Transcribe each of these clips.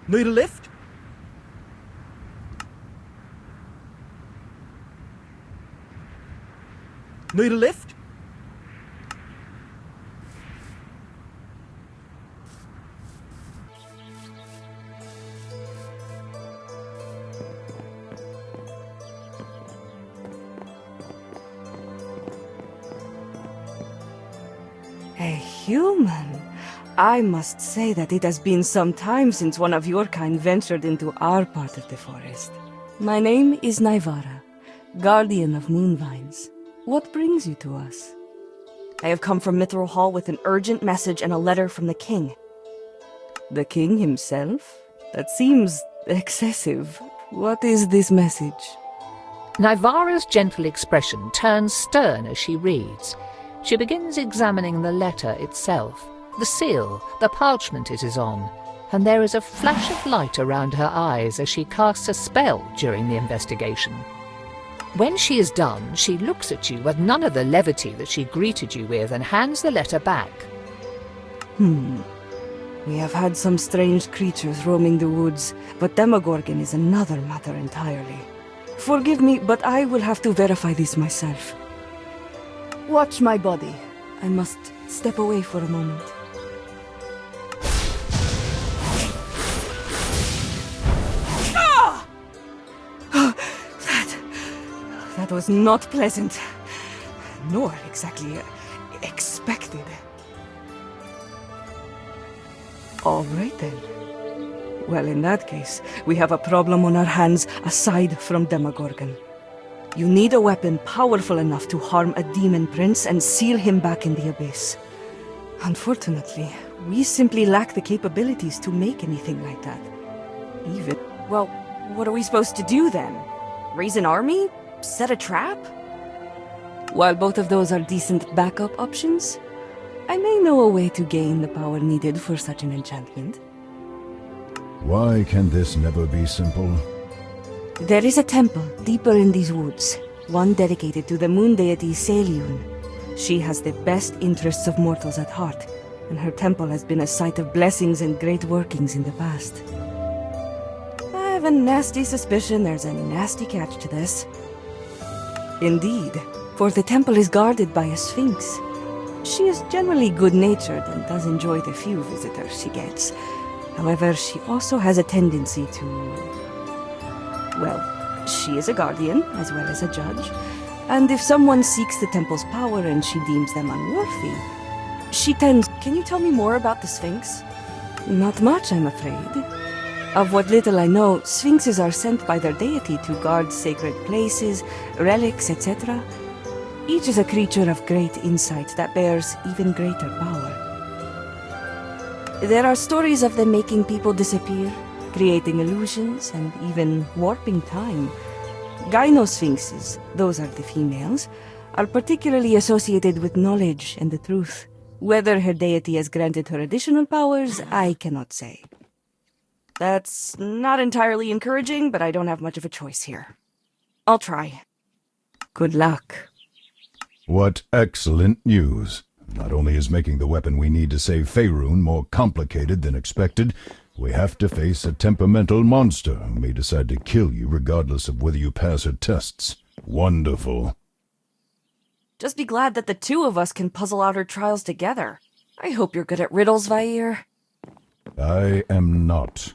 Need a lift? Need a lift? A human? I must say that it has been some time since one of your kind ventured into our part of the forest. My name is Naivara, guardian of moonvines. What brings you to us? I have come from Mithril Hall with an urgent message and a letter from the king. The king himself? That seems excessive. What is this message? Naivara's gentle expression turns stern as she reads. She begins examining the letter itself, the seal, the parchment it is on, and there is a flash of light around her eyes as she casts a spell during the investigation. When she is done, she looks at you with none of the levity that she greeted you with and hands the letter back. We have had some strange creatures roaming the woods, but Demogorgon is another matter entirely. Forgive me, but I will have to verify this myself. Watch my body. I must step away for a moment. Ah! That was not pleasant, nor exactly expected. All right then. Well, in that case, we have a problem on our hands aside from Demogorgon. You need a weapon powerful enough to harm a demon prince and seal him back in the abyss. Unfortunately, we simply lack the capabilities to make anything like that. Well, what are we supposed to do then? Raise an army? Set a trap? While both of those are decent backup options, I may know a way to gain the power needed for such an enchantment. Why can this never be simple? There is a temple deeper in these woods, one dedicated to the moon deity Seliun. She has the best interests of mortals at heart, and her temple has been a site of blessings and great workings in the past. I have a nasty suspicion there's a nasty catch to this. Indeed, for the temple is guarded by a sphinx. She is generally good-natured and does enjoy the few visitors she gets. However, she also has a tendency to... Well, she is a guardian as well as a judge, and if someone seeks the temple's power and she deems them unworthy, she tends... Can you tell me more about the Sphinx? Not much, I'm afraid. Of what little I know, Sphinxes are sent by their deity to guard sacred places, relics, etc. Each is a creature of great insight that bears even greater power. There are stories of them making people disappear, creating illusions, and even warping time. Gynosphinxes, those are the females, are particularly associated with knowledge and the truth. Whether her deity has granted her additional powers, I cannot say. That's not entirely encouraging, but I don't have much of a choice here. I'll try. Good luck. What excellent news. Not only is making the weapon we need to save Faerun more complicated than expected, we have to face a temperamental monster who may decide to kill you regardless of whether you pass her tests. Wonderful. Just be glad that the two of us can puzzle out her trials together. I hope you're good at riddles, Vair. I am not.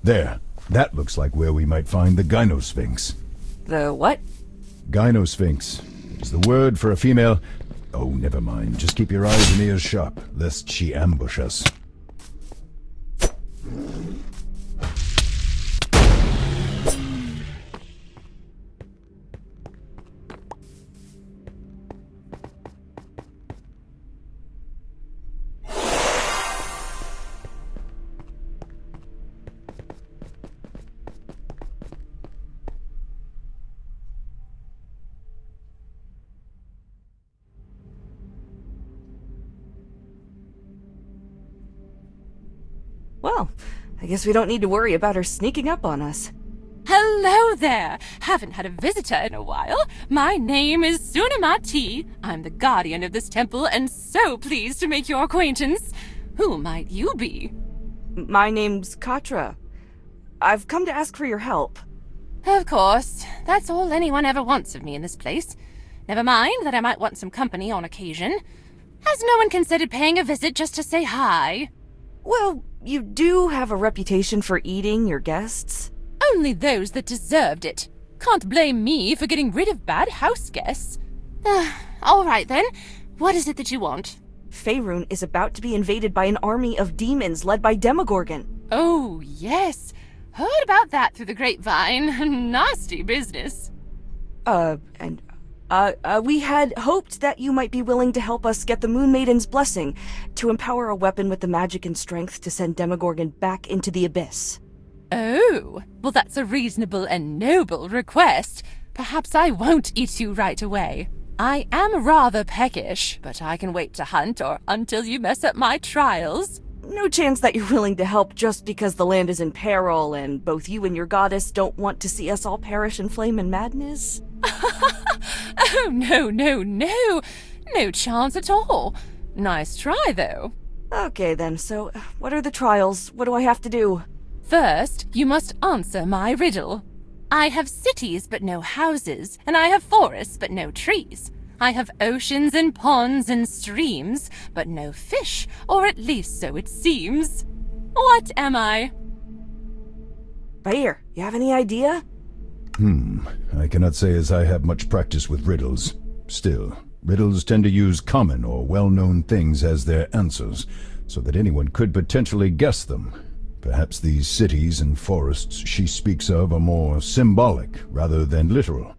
There. That looks like where we might find the Gynosphinx. The what? Gynosphinx. It's the word for a female... Oh, never mind. Just keep your eyes and ears sharp, lest she ambush us. Well, I guess we don't need to worry about her sneaking up on us. Hello there! Haven't had a visitor in a while. My name is Sunamati. I'm the guardian of this temple and so pleased to make your acquaintance. Who might you be? My name's Katra. I've come to ask for your help. Of course. That's all anyone ever wants of me in this place. Never mind that I might want some company on occasion. Has no one considered paying a visit just to say hi? Well, you do have a reputation for eating your guests. Only those that deserved it. Can't blame me for getting rid of bad house guests. All right then. What is it that you want? Faerun is about to be invaded by an army of demons led by Demogorgon. Oh, yes. Heard about that through the grapevine. Nasty business. We had hoped that you might be willing to help us get the Moon Maiden's blessing to empower a weapon with the magic and strength to send Demogorgon back into the abyss. Oh, well that's a reasonable and noble request. Perhaps I won't eat you right away. I am rather peckish, but I can wait to hunt or until you mess up my trials. No chance that you're willing to help just because the land is in peril and both you and your goddess don't want to see us all perish in flame and madness? Oh, no. No chance at all. Nice try, though. Okay then, so what are the trials? What do I have to do? First, you must answer my riddle. I have cities but no houses, and I have forests but no trees. I have oceans and ponds and streams, but no fish, or at least so it seems. What am I? Bayer, you have any idea? I cannot say as I have much practice with riddles. Still, riddles tend to use common or well-known things as their answers, so that anyone could potentially guess them. Perhaps these cities and forests she speaks of are more symbolic rather than literal.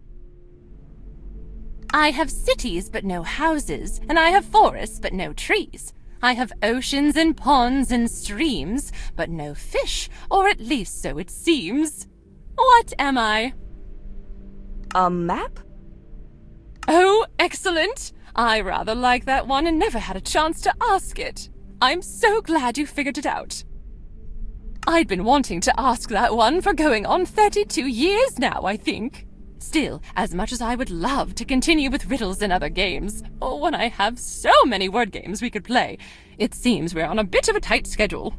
I have cities but no houses, and I have forests but no trees. I have oceans and ponds and streams, but no fish, or at least so it seems. What am I? A map? Oh, excellent! I rather like that one and never had a chance to ask it. I'm so glad you figured it out. I'd been wanting to ask that one for going on 32 years now, I think. Still, as much as I would love to continue with riddles and other games, or when I have so many word games we could play, it seems we're on a bit of a tight schedule.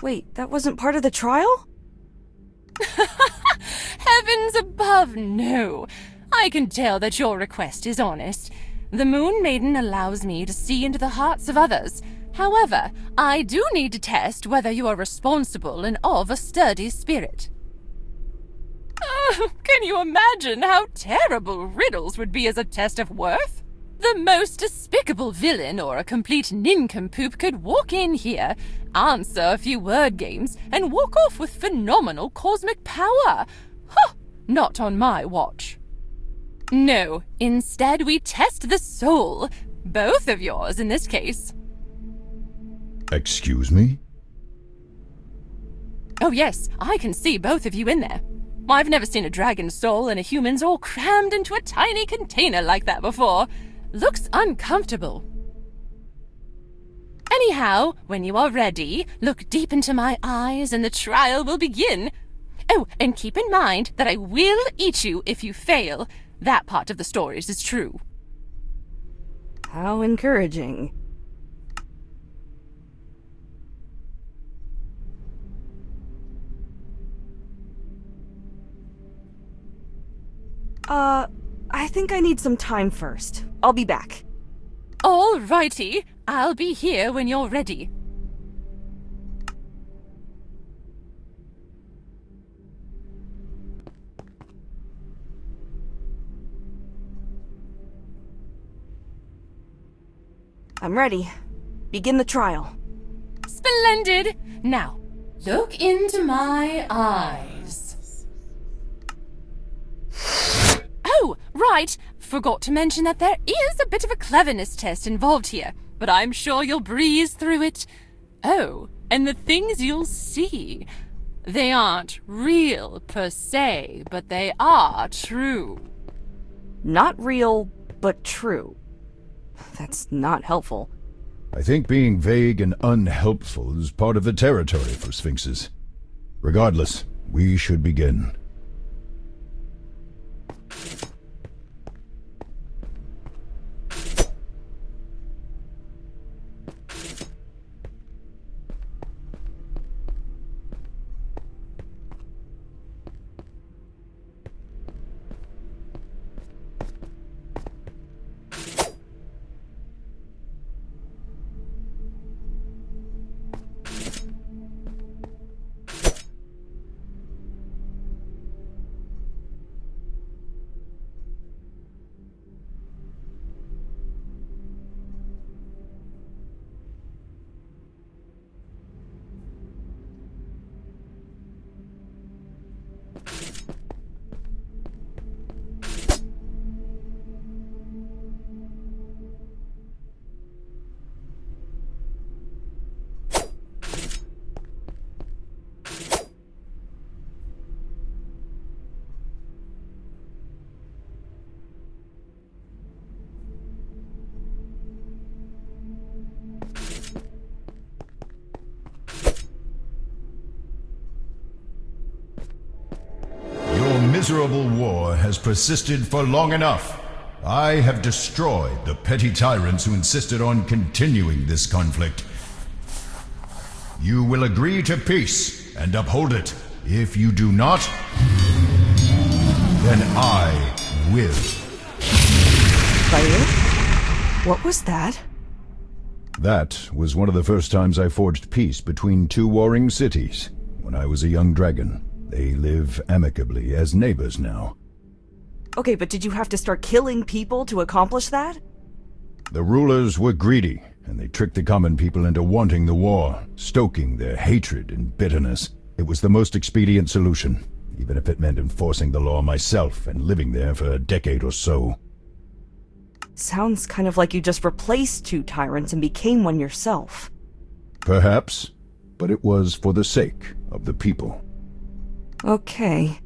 Wait, that wasn't part of the trial? Heavens above, no. I can tell that your request is honest. The Moon Maiden allows me to see into the hearts of others. However, I do need to test whether you are responsible and of a sturdy spirit. Oh, can you imagine how terrible riddles would be as a test of worth? The most despicable villain or a complete nincompoop could walk in here, answer a few word games, and walk off with phenomenal cosmic power. Huh, not on my watch. No, instead we test the soul. Both of yours in this case. Excuse me? Oh yes, I can see both of you in there. I've never seen a dragon's soul and a human's all crammed into a tiny container like that before. Looks uncomfortable. Anyhow, when you are ready, look deep into my eyes and the trial will begin. Oh, and keep in mind that I will eat you if you fail. That part of the stories is true. How encouraging. I think I need some time first. I'll be back. All righty. I'll be here when you're ready. I'm ready. Begin the trial. Splendid! Now, look into my eyes. Oh, right! Forgot to mention that there is a bit of a cleverness test involved here, but I'm sure you'll breeze through it. Oh, and the things you'll see. They aren't real per se, but they are true. Not real, but true. That's not helpful. I think being vague and unhelpful is part of the territory for sphinxes. Regardless, we should begin. Miserable war has persisted for long enough. I have destroyed the petty tyrants who insisted on continuing this conflict. You will agree to peace and uphold it. If you do not, then I will. Fire? What was that? That was one of the first times I forged peace between two warring cities, when I was a young dragon. They live amicably as neighbors now. Okay, but did you have to start killing people to accomplish that? The rulers were greedy, and they tricked the common people into wanting the war, stoking their hatred and bitterness. It was the most expedient solution, even if it meant enforcing the law myself and living there for a decade or so. Sounds kind of like you just replaced two tyrants and became one yourself. Perhaps, but it was for the sake of the people. Okay.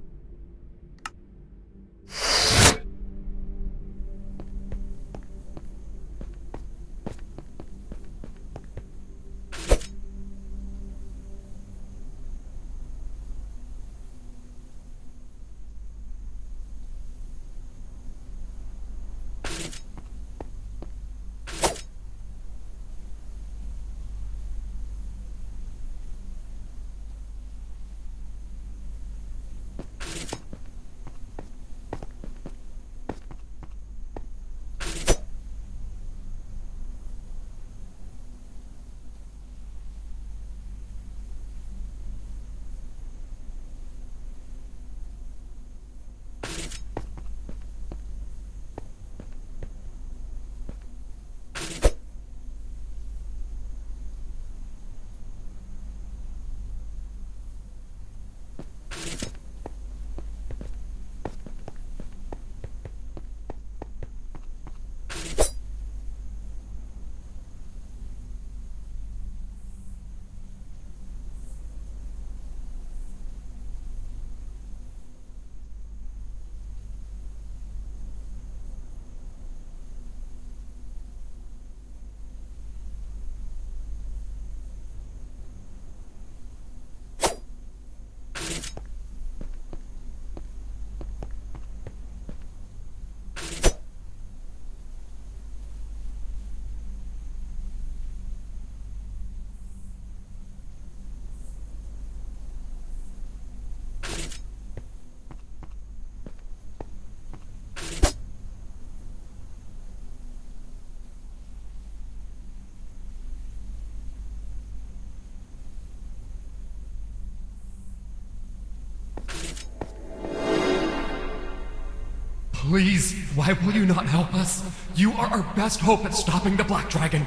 Please, why will you not help us? You are our best hope at stopping the Black Dragon.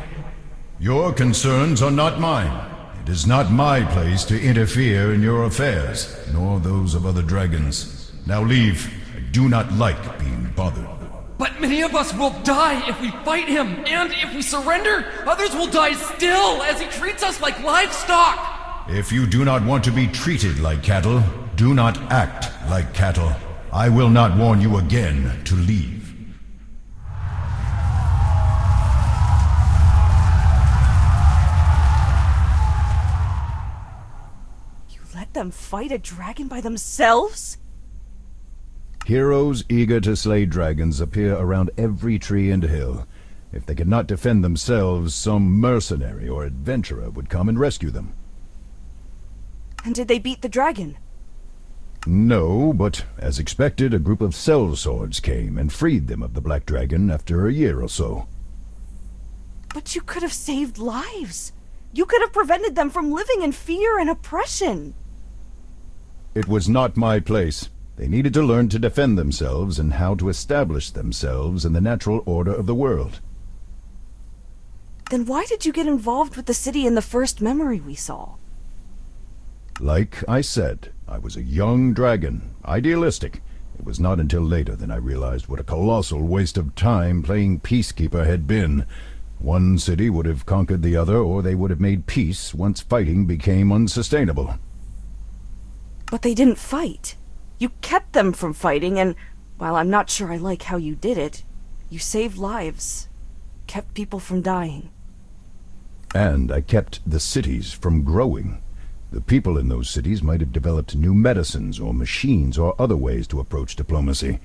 Your concerns are not mine. It is not my place to interfere in your affairs, nor those of other dragons. Now leave. I do not like being bothered. But many of us will die if we fight him, and if we surrender, others will die still, as he treats us like livestock! If you do not want to be treated like cattle, do not act like cattle. I will not warn you again to leave. them fight a dragon by themselves? Heroes eager to slay dragons appear around every tree and hill. If they could not defend themselves, some mercenary or adventurer would come and rescue them. And did they beat the dragon? No, but as expected, a group of sellswords came and freed them of the Black Dragon after a year or so. But you could have saved lives. You could have prevented them from living in fear and oppression. It was not my place. They needed to learn to defend themselves and how to establish themselves in the natural order of the world. Then why did you get involved with the city in the first memory we saw? Like I said, I was a young dragon, idealistic. It was not until later that I realized what a colossal waste of time playing peacekeeper had been. One city would have conquered the other, or they would have made peace once fighting became unsustainable. But they didn't fight. You kept them from fighting, and while I'm not sure I like how you did it, you saved lives, kept people from dying. And I kept the cities from growing. The people in those cities might have developed new medicines or machines or other ways to approach diplomacy.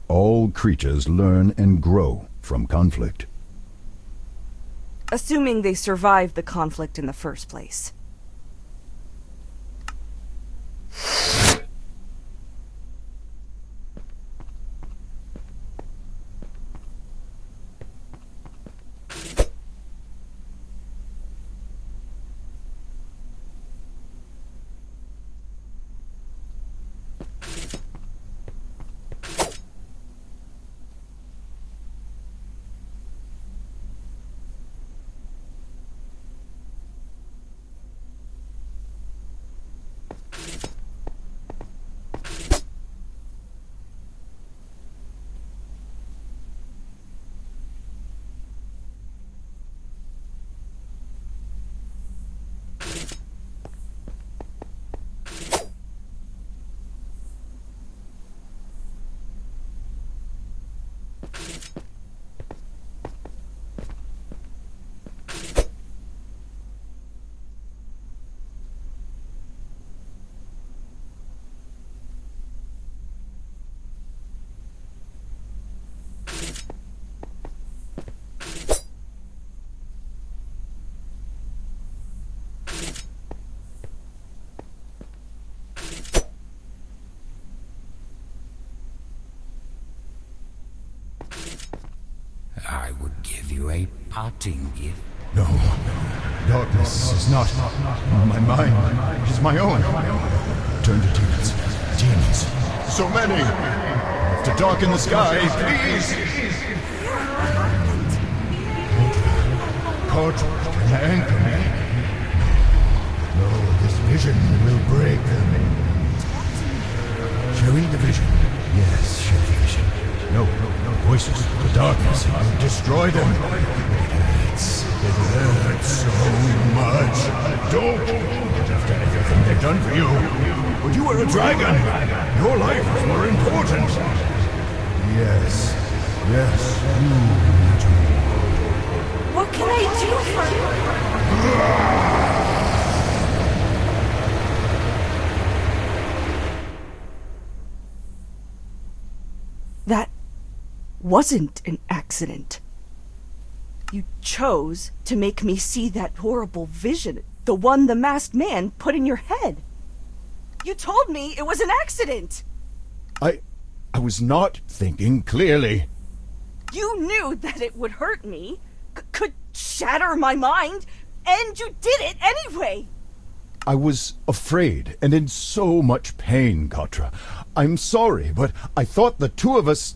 All creatures learn and grow from conflict. Assuming they survived the conflict in the first place. I would give you a parting gift. No. Darkness is not my mind. It is my own. Turn to demons. Demons. So many. To darken the sky, please. Katra can anchor me. No, this vision will break them. Sharing the vision. Yes, share the vision. No voices. The darkness will destroy them. It hurts so much. Don't. After everything they've done for you. But you were a dragon. Your life was more important. Yes. You do. What can I do for you? That wasn't an accident. You chose to make me see that horrible vision, the one the masked man put in your head. You told me it was an accident. I was not thinking clearly. You knew that it would hurt me, could shatter my mind, and you did it anyway. I was afraid and in so much pain, Katra. I'm sorry, but I thought the two of us...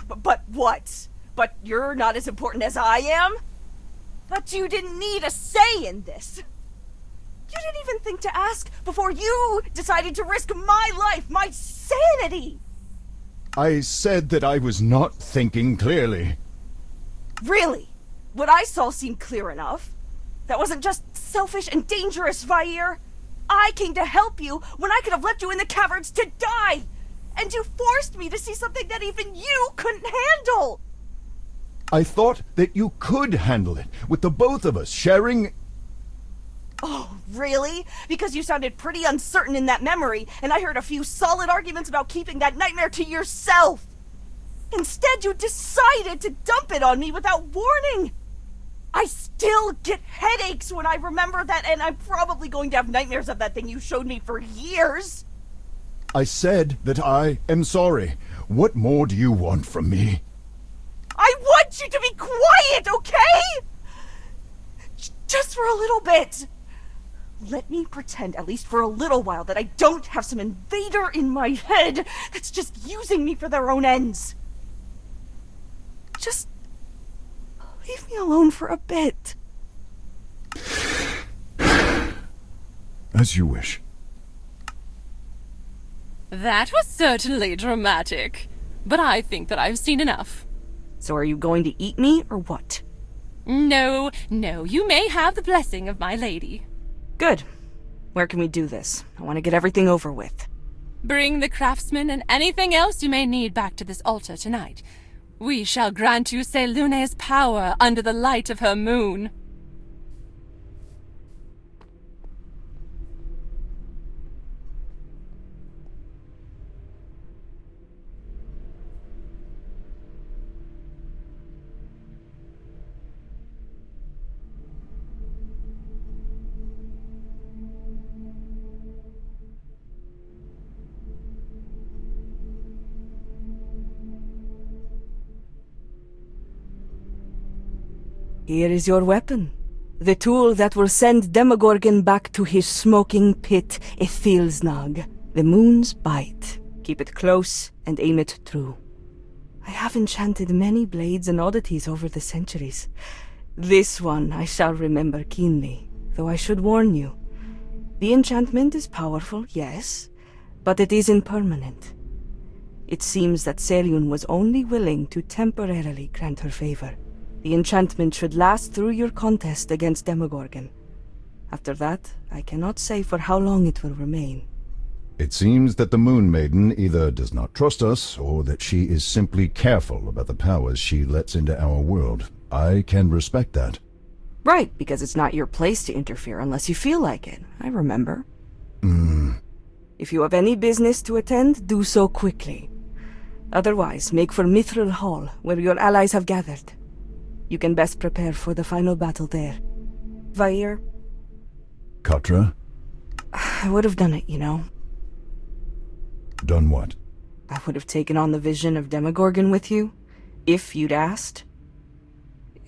But what? But you're not as important as I am? But you didn't need a say in this. You didn't even think to ask before you decided to risk my life, my sanity. I said that I was not thinking clearly. Really? What I saw seemed clear enough. That wasn't just selfish and dangerous, Vair. I came to help you when I could have left you in the caverns to die. And you forced me to see something that even you couldn't handle. I thought that you could handle it, with the both of us sharing... Oh, really? Because you sounded pretty uncertain in that memory, and I heard a few solid arguments about keeping that nightmare to yourself. Instead, you decided to dump it on me without warning. I still get headaches when I remember that, and I'm probably going to have nightmares of that thing you showed me for years. I said that I am sorry. What more do you want from me? I want you to be quiet, okay? Just for a little bit. Let me pretend, at least for a little while, that I don't have some invader in my head that's just using me for their own ends. Just leave me alone for a bit. As you wish. That was certainly dramatic. But I think that I've seen enough. So are you going to eat me, or what? No, you may have the blessing of my lady. Good. Where can we do this? I want to get everything over with. Bring the craftsman and anything else you may need back to this altar tonight. We shall grant you Selune's power under the light of her moon. Here is your weapon. The tool that will send Demogorgon back to his smoking pit, Ethilsnag. The moon's bite. Keep it close and aim it true. I have enchanted many blades and oddities over the centuries. This one I shall remember keenly, though I should warn you. The enchantment is powerful, yes, but it isn't permanent. It seems that Selyun was only willing to temporarily grant her favor. The enchantment should last through your contest against Demogorgon. After that, I cannot say for how long it will remain. It seems that the Moon Maiden either does not trust us, or that she is simply careful about the powers she lets into our world. I can respect that. Right, because it's not your place to interfere unless you feel like it. I remember. If you have any business to attend, do so quickly. Otherwise, make for Mithril Hall, where your allies have gathered. You can best prepare for the final battle there. Vair? Katra? I would have done it, you know. Done what? I would have taken on the vision of Demogorgon with you, if you'd asked.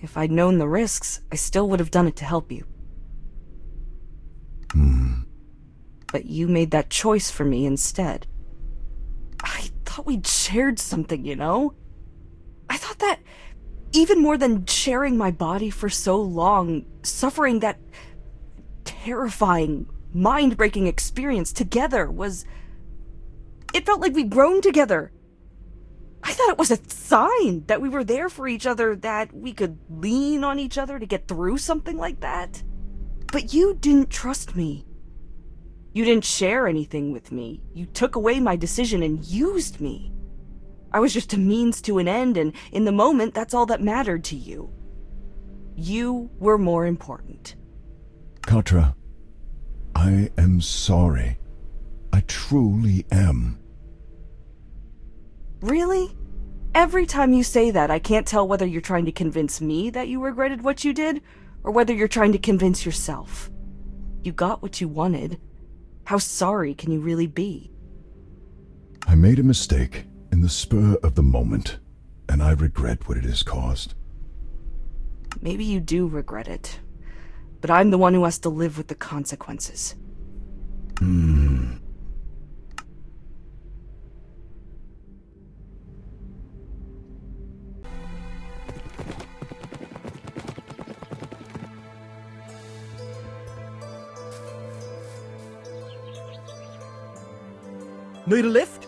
If I'd known the risks, I still would have done it to help you. But you made that choice for me instead. I thought we'd shared something, you know? I thought that, even more than sharing my body for so long, suffering that terrifying, mind-breaking experience together was... It felt like we'd grown together. I thought it was a sign that we were there for each other, that we could lean on each other to get through something like that. But you didn't trust me. You didn't share anything with me. You took away my decision and used me. I was just a means to an end, and in the moment, that's all that mattered to you. You were more important. Katra, I am sorry. I truly am. Really? Every time you say that, I can't tell whether you're trying to convince me that you regretted what you did, or whether you're trying to convince yourself. You got what you wanted. How sorry can you really be? I made a mistake in the spur of the moment, and I regret what it has caused. Maybe you do regret it, but I'm the one who has to live with the consequences. Need a lift?